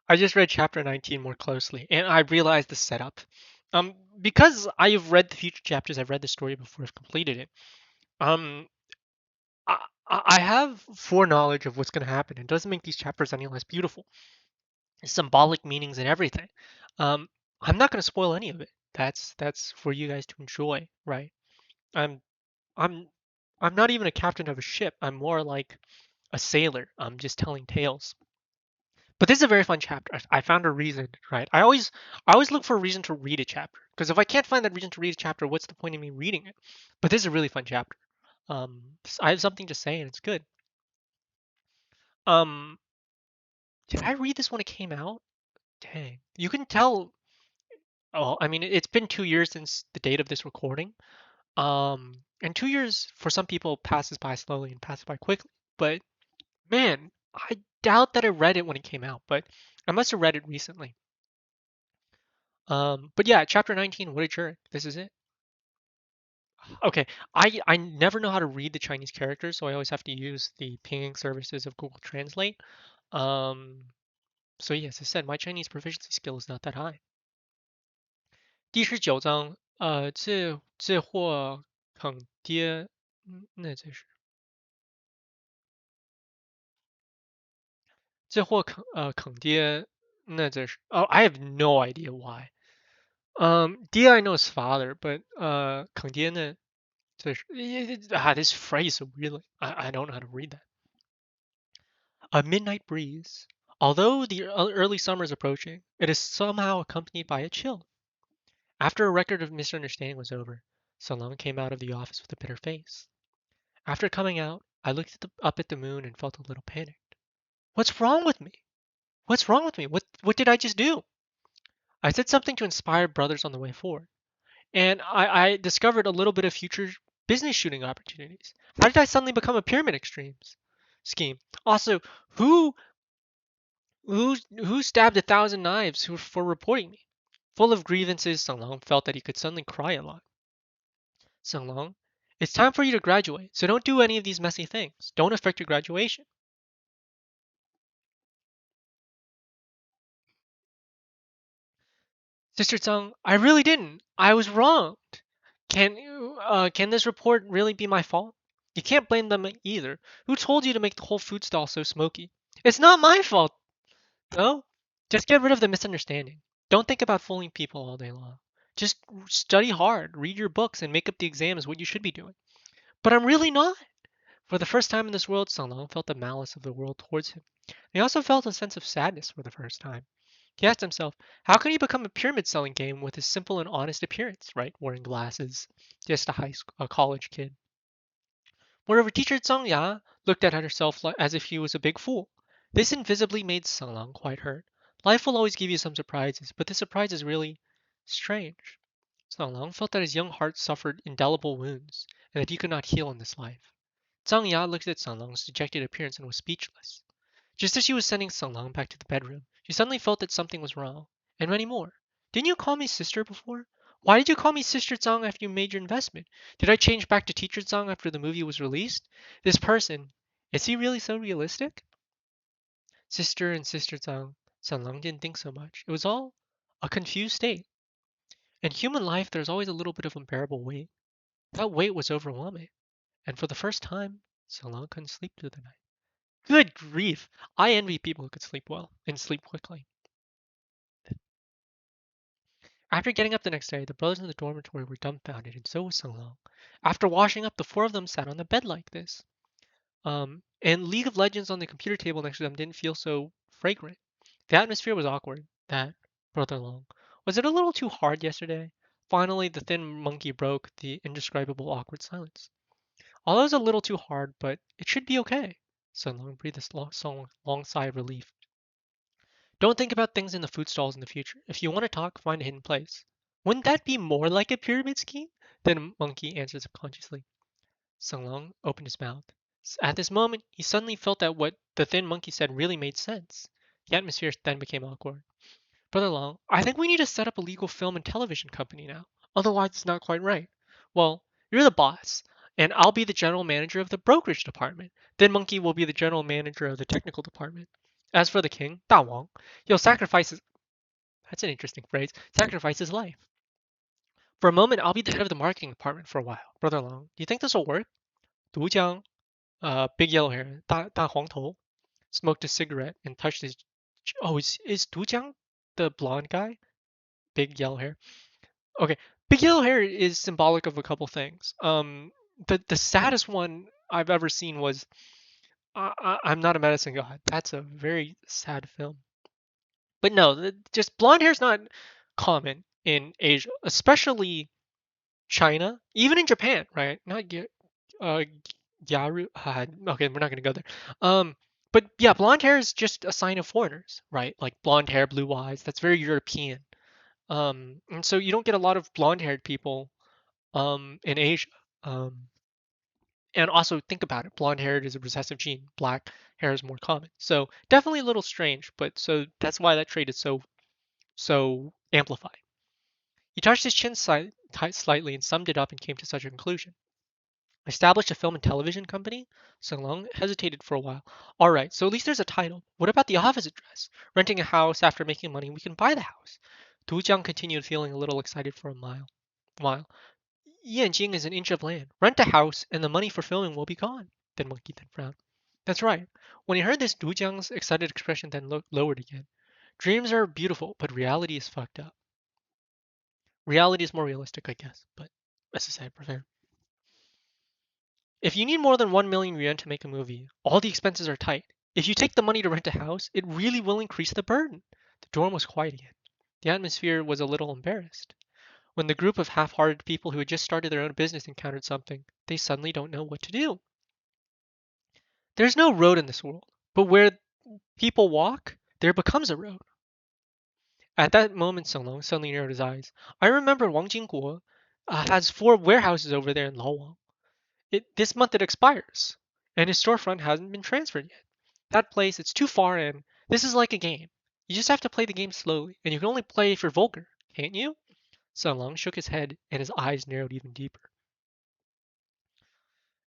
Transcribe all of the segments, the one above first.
I just read chapter 19 more closely, and I realized the setup. Because I've read the future chapters, I've read the story before I've completed it. Um, I have foreknowledge of what's going to happen. It doesn't make these chapters any less beautiful. Symbolic meanings and everything. Um, I'm not going to spoil any of it. That's for you guys to enjoy, right? I'm I'm I'm not even a captain of a ship. I'm more like a sailor. I'm just telling tales. But this is a very fun chapter. I found a reason, right? I always look for a reason to read a chapter because if I can't find that reason to read a chapter, what's the point of me reading it? But this is a really fun chapter. I have something to say and it's good. Um, did I read this when it came out? Dang, you can tell. Oh, I mean, it's been 2 years since the date of this recording. And 2 years for some people passes by slowly and passes by quickly. But man, I doubt that I read it when it came out, but I must have read it recently. But yeah, chapter 19, what a jerk. This is it. Okay, I never know how to read the Chinese characters, so I always have to use the pinging services of Google Translate. Um, so yes, as I said, my Chinese proficiency skill is not that high. 第19章，这货坑爹，Oh, I have no idea why. Dia I know his father, but 坑爹呢，这是this phrase so really I don't know how to read that. A midnight breeze. Although the early summer is approaching, it is somehow accompanied by a chill. After a record of misunderstanding was over, Salon came out of the office with a bitter face. After coming out, I looked up at the moon and felt a little panicked. What's wrong with me? What's wrong with me? What did I just do? I said something to inspire brothers on the way forward, and I discovered a little bit of future business shooting opportunities. How did I suddenly become a pyramid extremes scheme? Also, who stabbed 1,000 knives for reporting me? Full of grievances, Sung Long felt that he could suddenly cry a lot. Sung Long, it's time for you to graduate, so don't do any of these messy things. Don't affect your graduation. Sister Tsung, I really didn't. I was wronged. Can this report really be my fault? You can't blame them either. Who told you to make the whole food stall so smoky? It's not my fault. No, just get rid of the misunderstanding. Don't think about fooling people all day long. Just study hard, read your books, and make up the exam is what you should be doing. But I'm really not. For the first time in this world, Song Long felt the malice of the world towards him. He also felt a sense of sadness for the first time. He asked himself, how can he become a pyramid selling game with his simple and honest appearance, right? Wearing glasses, just a college kid. Moreover, teacher Zhang Ya looked at herself as if he was a big fool. This invisibly made Sung Lang quite hurt. Life will always give you some surprises, but this surprise is really strange. Sung Lang felt that his young heart suffered indelible wounds, and that he could not heal in this life. Zhang Ya looked at Sung Lang's dejected appearance and was speechless. Just as she was sending Sung Lang back to the bedroom, she suddenly felt that something was wrong, and many more. Didn't you call me sister before? Why did you call me Sister Zhang after you made your investment? Did I change back to Teacher Zhang after the movie was released? This person, is he really so realistic? Sister and Sister Zhang, Sun Lang didn't think so much. It was all a confused state. In human life, there's always a little bit of unbearable weight. That weight was overwhelming, and for the first time, Sun Lang couldn't sleep through the night. Good grief! I envy people who could sleep well and sleep quickly. After getting up the next day, the brothers in the dormitory were dumbfounded, and so was Sung Long. After washing up, the four of them sat on the bed like this. And League of Legends on the computer table next to them didn't feel so fragrant. The atmosphere was awkward. That, Brother Long, was it a little too hard yesterday? Finally, the thin monkey broke the indescribable awkward silence. Although it was a little too hard, but it should be okay. Sun Long breathed a long sigh of relief. Don't think about things in the food stalls in the future. If you want to talk, find a hidden place. Wouldn't that be more like a pyramid scheme? Then Monkey answered subconsciously. Sung Long opened his mouth. At this moment, he suddenly felt that what the thin monkey said really made sense. The atmosphere then became awkward. Brother Long, I think we need to set up a legal film and television company now. Otherwise, it's not quite right. Well, you're the boss, and I'll be the general manager of the brokerage department. Then Monkey will be the general manager of the technical department. As for the king, 大王, he'll sacrifice his, that's an interesting phrase, sacrifice his life. For a moment, I'll be the head of the marketing department for a while. Brother Long, do you think this will work? 独江, big yellow hair, 大黄头, smoked a cigarette and touched his. Oh, is Dujiang the blonde guy? Big yellow hair. Okay, big yellow hair is symbolic of a couple things. The saddest one I've ever seen was I'm Not a Medicine God. That's a very sad film. But no, just blonde hair is not common in Asia, especially China, even in Japan, right? Not uh Gyaru. Okay, we're not gonna go there. But yeah, blonde hair is just a sign of foreigners, right? Like blonde hair, blue eyes. That's very European. And so you don't get a lot of blonde-haired people in Asia. Um, and also think about it, blonde-haired is a recessive gene. Black hair is more common. So definitely a little strange, but so that's why that trait is so amplified. He touched his chin slightly and summed it up and came to such a conclusion. Established a film and television company? Sung Long hesitated for a while. All right, so at least there's a title. What about the office address? Renting a house after making money, we can buy the house. Du Jiang continued, feeling a little excited for a while. Yanjing is an inch of land. Rent a house, and the money for filming will be gone. Then Monkey then frowned. That's right. When he heard this, Du Jiang's excited expression then lowered again. Dreams are beautiful, but reality is fucked up. Reality is more realistic, I guess, but as I said, prefer. If you need more than 1 million yuan to make a movie, all the expenses are tight. If you take the money to rent a house, it really will increase the burden. The dorm was quiet again. The atmosphere was a little embarrassed. When the group of half-hearted people who had just started their own business encountered something, they suddenly don't know what to do. There's no road in this world, but where people walk, there becomes a road. At that moment, Songlong suddenly narrowed his eyes. I remember Wang Jingguo has 4 warehouses over there in Laowang. This month it expires, and his storefront hasn't been transferred yet. That place, it's too far in. This is like a game. You just have to play the game slowly, and you can only play if you're vulgar, can't you? Sun Long shook his head, and his eyes narrowed even deeper.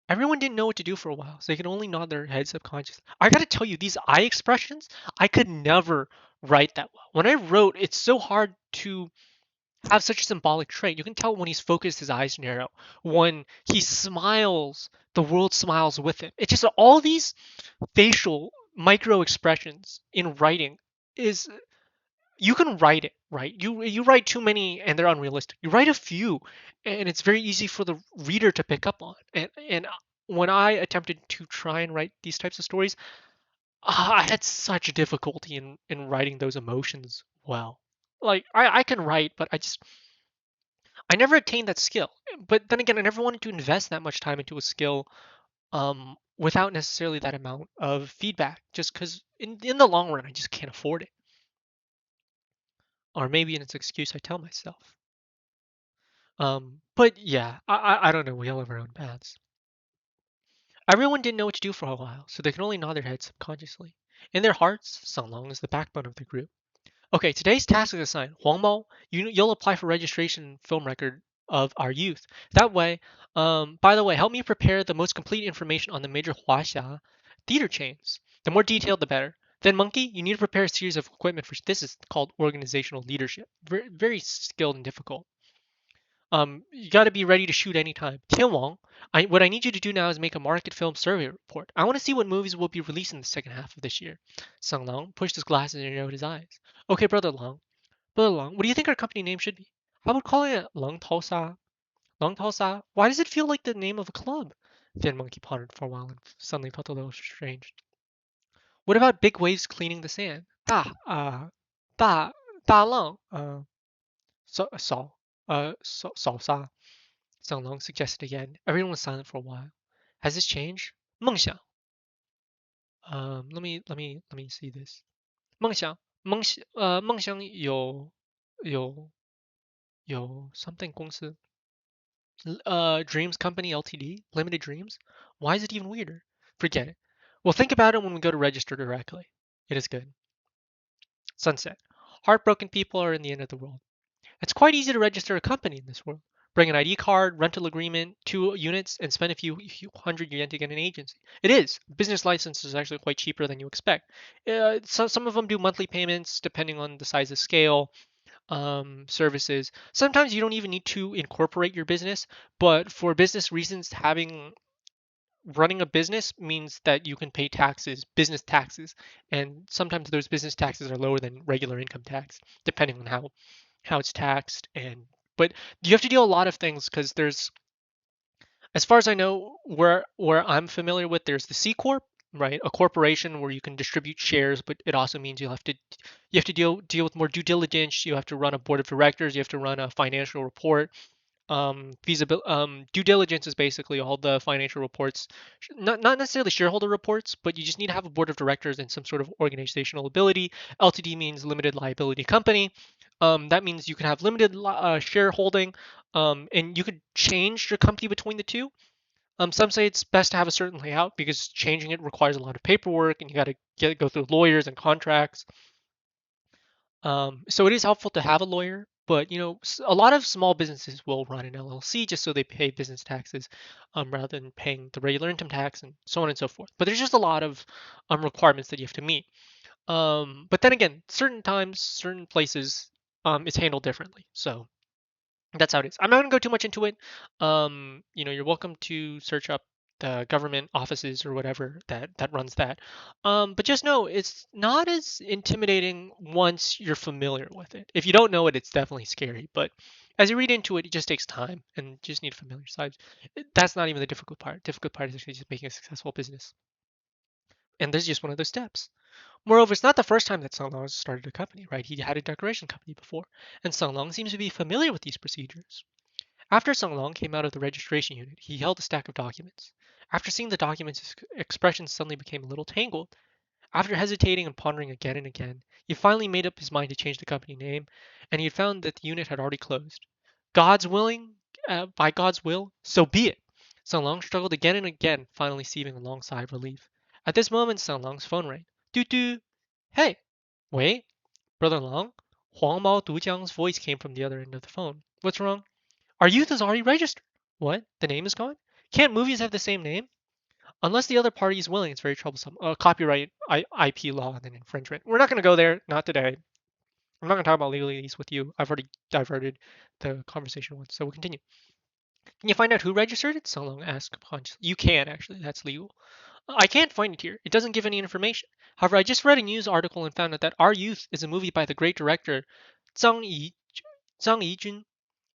Everyone didn't know what to do for a while, so they could only nod their heads subconsciously. I gotta tell you, these eye expressions, I could never write that well. When I wrote, it's so hard to have such a symbolic trait. You can tell when he's focused, his eyes narrow. When he smiles, the world smiles with him. It's just all these facial micro expressions in writing is you can write it right. You write too many and they're unrealistic. You write a few and it's very easy for the reader to pick up on. And when I attempted to try and write these types of stories, I had such difficulty in writing those emotions well. Like I can write, but I never attained that skill. But then again, I never wanted to invest that much time into a skill without necessarily that amount of feedback, just because in the long run, I just can't afford it. Or maybe it's an excuse I tell myself. But yeah, I don't know. We all have our own paths. Everyone didn't know what to do for a while, so they could only nod their heads subconsciously. In their hearts, Song Long is the backbone of the group. Okay, today's task is assigned. Huang Mo, you'll apply for registration film record of our youth. That way, by the way, help me prepare the most complete information on the major Huaxia theater chains. The more detailed, the better. Then Monkey, you need to prepare a series of equipment for this is called organizational leadership. Very, very skilled and difficult. You got to be ready to shoot anytime. Tianwang, what I need you to do now is make a market film survey report. I want to see what movies will be released in the second half of this year. Sung Long pushed his glasses and narrowed his eyes. Okay, Brother Long. Brother Long, what do you think our company name should be? How about calling it Long Taosa? Long Taosa? Why does it feel like the name of a club? Thin Monkey pondered for a while and suddenly felt a little strange. What about big waves cleaning the sand? Da, da long, so, so, salsa. Sung Long suggested again. Everyone was silent for a while. Has this changed? 梦想. Let me see this. 梦想有 something 公司 Dreams Company Ltd. Limited Dreams. Why is it even weirder? Forget it. We'll think about it when we go to register directly. It is good. Sunset. Heartbroken people are in the end of the world. It's quite easy to register a company in this world. bring an ID card, rental agreement, 2 units, and spend a few hundred yen to get an agency. It is. Business license is actually quite cheaper than you expect. Some of them do monthly payments depending on the size of scale, services. Sometimes you don't even need to incorporate your business, but for business reasons, running a business means that you can pay taxes, business taxes, and sometimes those business taxes are lower than regular income tax, depending on how it's taxed. But you have to do a lot of things because there's, as far as I know, where I'm familiar with, there's the C corp, right? A corporation where you can distribute shares, but it also means you have to deal with more due diligence. You have to run a board of directors. You have to run a financial report. Feasibility, due diligence is basically all the financial reports, not necessarily shareholder reports, but you just need to have a board of directors and some sort of organizational ability. LTD means limited liability company. That means you can have limited shareholding, and you could change your company between the two. Some say it's best to have a certain layout because changing it requires a lot of paperwork, and you got to go through lawyers and contracts. So it is helpful to have a lawyer, but a lot of small businesses will run an LLC just so they pay business taxes, rather than paying the regular income tax and so on and so forth. But there's just a lot of requirements that you have to meet. But then again, certain times, certain places, it's handled differently. So that's how it is. I'm not gonna go too much into it. You're welcome to search up the government offices or whatever that runs that. But just know it's not as intimidating once you're familiar with it. If you don't know it, it's definitely scary. But as you read into it, it just takes time and you just need to familiar side. That's not even the difficult part. Difficult part is actually just making a successful business. And there's just one of those steps. Moreover, it's not the first time that Sung Long has started a company, right? He had a decoration company before, and Sung Long seems to be familiar with these procedures. After Sung Long came out of the registration unit, he held a stack of documents. After seeing the documents, his expression suddenly became a little tangled. After hesitating and pondering again and again, he finally made up his mind to change the company name, and he had found that the unit had already closed. God's willing, by God's will, so be it. Sung Long struggled again and again, finally heaving a long sigh of relief. At this moment, Sung Long's phone rang. Doot doot. Hey, wait, brother Long. Huang Mao Dujiang's voice came from the other end of the phone. What's wrong? Our youth is already registered. What? The name is gone? Can't movies have the same name? Unless the other party is willing, it's very troublesome. Copyright, IP law, and then infringement. We're not going to go there. Not today. I'm not going to talk about legalese with you. I've already diverted the conversation once, so we'll continue. Can you find out who registered it? Long asked Punch. You can, actually. That's legal. I can't find it here. It doesn't give any information. However, I just read a news article and found out that Our Youth is a movie by the great director Zhang Yijun,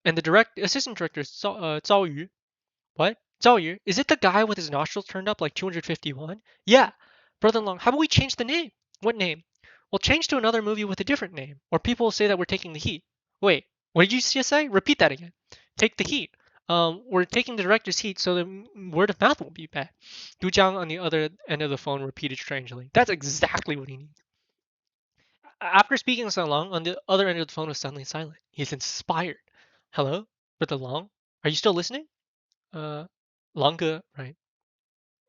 and the assistant director is Zhao Yu. What? Zhao Yu? Is it the guy with his nostrils turned up like 251? Yeah. Brother Long, how about we change the name? What name? We'll change to another movie with a different name, or people will say that we're taking the heat. Wait, what did you just say? Repeat that again. Take the heat. We're taking the director's heat so the word of mouth won't be bad. Du Jiang on the other end of the phone repeated strangely. That's exactly what he needs. After speaking so long, on the other end of the phone was suddenly silent. He's inspired. Hello? Brother Long? Are you still listening? Uh, Longa, right?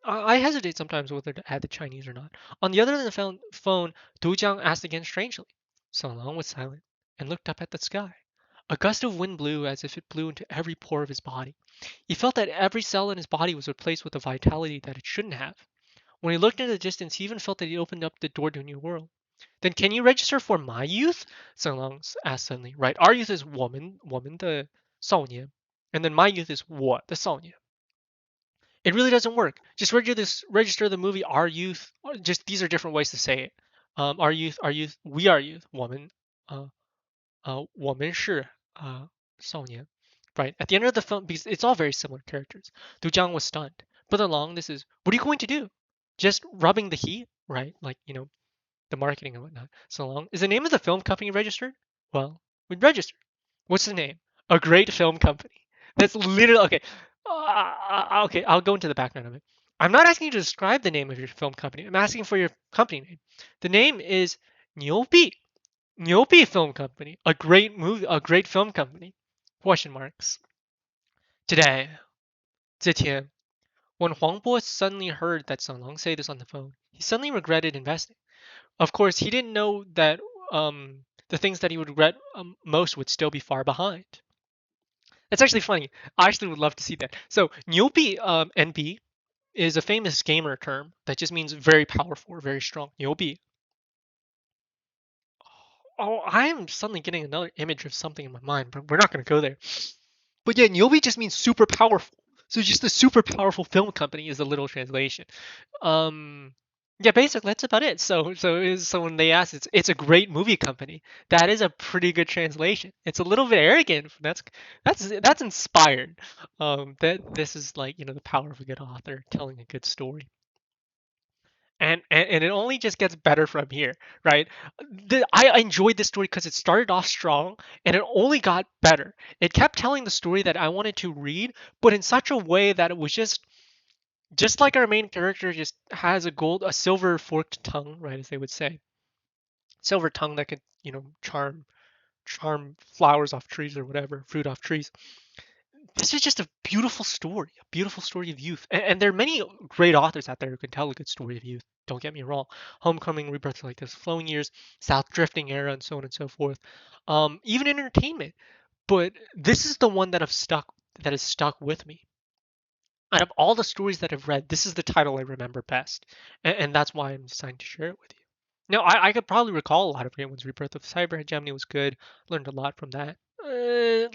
I hesitate sometimes whether to add the Chinese or not. On the other end of the phone, Du Jiang asked again strangely. So Long was silent and looked up at the sky. A gust of wind blew as if it blew into every pore of his body. He felt that every cell in his body was replaced with a vitality that it shouldn't have. When he looked into the distance, he even felt that he opened up the door to a new world. Then can you register for my youth? Sung Long asked suddenly. Right, our youth is woman, the 少年, and then my youth is what? The 少年. It really doesn't work. Just register the movie Our Youth. Just these are different ways to say it. Our youth, we are youth. 我们是Right. At the end of the film, because it's all very similar characters. Du Jiang was stunned. Brother Long, this is what are you going to do? Just rubbing the heat, right? Like the marketing and whatnot. So Long, is the name of the film company registered? Well, we registered. What's the name? A Great Film Company. That's literally okay. Okay, I'll go into the background of it. I'm not asking you to describe the name of your film company. I'm asking for your company name. The name is 牛逼 Film Company. A great film company. Question marks. Today, 这天, when Huang Bo suddenly heard that Sung Long say this on the phone, he suddenly regretted investing. Of course, he didn't know that the things that he would regret most would still be far behind. It's actually funny. I actually would love to see that. So Nyobi NB is a famous gamer term that just means very powerful or very strong. Nyobi. Oh, I am suddenly getting another image of something in my mind, but we're not going to go there. But yeah, Nyobi just means super powerful. So just a super powerful film company is the literal translation. Um, yeah, basically that's about it. So when they ask, it's a great movie company. That is a pretty good translation. It's a little bit arrogant. That's inspired. That this is like the power of a good author telling a good story. And it only just gets better from here, right? I enjoyed this story because it started off strong and it only got better. It kept telling the story that I wanted to read, but in such a way that it was just like our main character just has a silver forked tongue, right, as they would say, silver tongue that could charm flowers off trees or whatever, fruit off trees. This is just a beautiful story of youth. And there are many great authors out there who can tell a good story of youth. Don't get me wrong. Homecoming, Rebirth like this, Flowing Years, South Drifting Era, and so on and so forth. Even entertainment. But this is the one that has stuck with me. Out of all the stories that I've read, this is the title I remember best. And that's why I'm deciding to share it with you. Now, I could probably recall a lot of great ones. Rebirth of Cyber Hegemony was good. Learned a lot from that.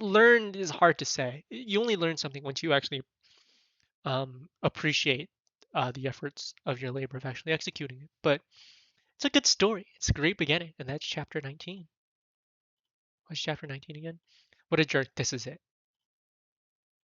Learned is hard to say. You only learn something once you actually appreciate the efforts of your labor of actually executing it. But it's a good story. It's a great beginning, and that's chapter 19. What's chapter 19 again? What a jerk! This is it.